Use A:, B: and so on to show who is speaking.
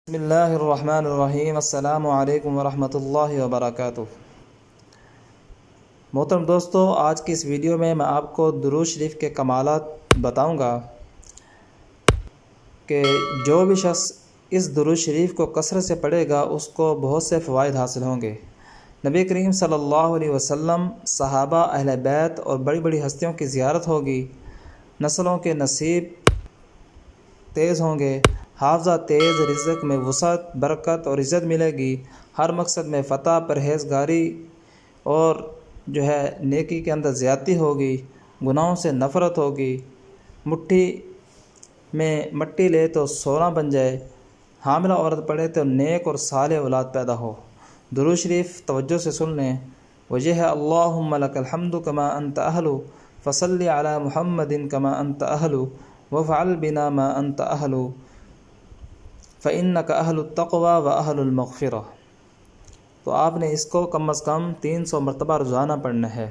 A: بسم اللہ الرحمن الرحیم۔ السلام علیکم ورحمۃ اللہ وبرکاتہ۔ محترم دوستو، آج کی اس ویڈیو میں آپ کو درود شریف کے کمالات بتاؤں گا کہ جو بھی شخص اس درود شریف کو کثرت سے پڑھے گا اس کو بہت سے فوائد حاصل ہوں گے۔ نبی کریم صلی اللہ علیہ وسلم، صحابہ، اہل بیت اور بڑی بڑی ہستیوں کی زیارت ہوگی، نسلوں کے نصیب تیز ہوں گے، حافظہ تیز، رزق میں وسعت، برکت اور عزت ملے گی، ہر مقصد میں فتح، پرہیزگاری اور نیکی کے اندر زیادتی ہوگی، گناہوں سے نفرت ہوگی، مٹھی میں مٹی لے تو سونا بن جائے، حاملہ عورت پڑھے تو نیک اور صالح اولاد پیدا ہو۔ درود شریف توجہ سے سن لیں۔ وجہ ہے اللہم لک الحمد کما انت اہل فصلی علی محمد کما انت اہل وفعل بنا ما انت اہل فإنک اہل التقوی و اہل المغفرہ۔ تو آپ نے اس کو کم از کم 300 مرتبہ روزانہ پڑھنا ہے۔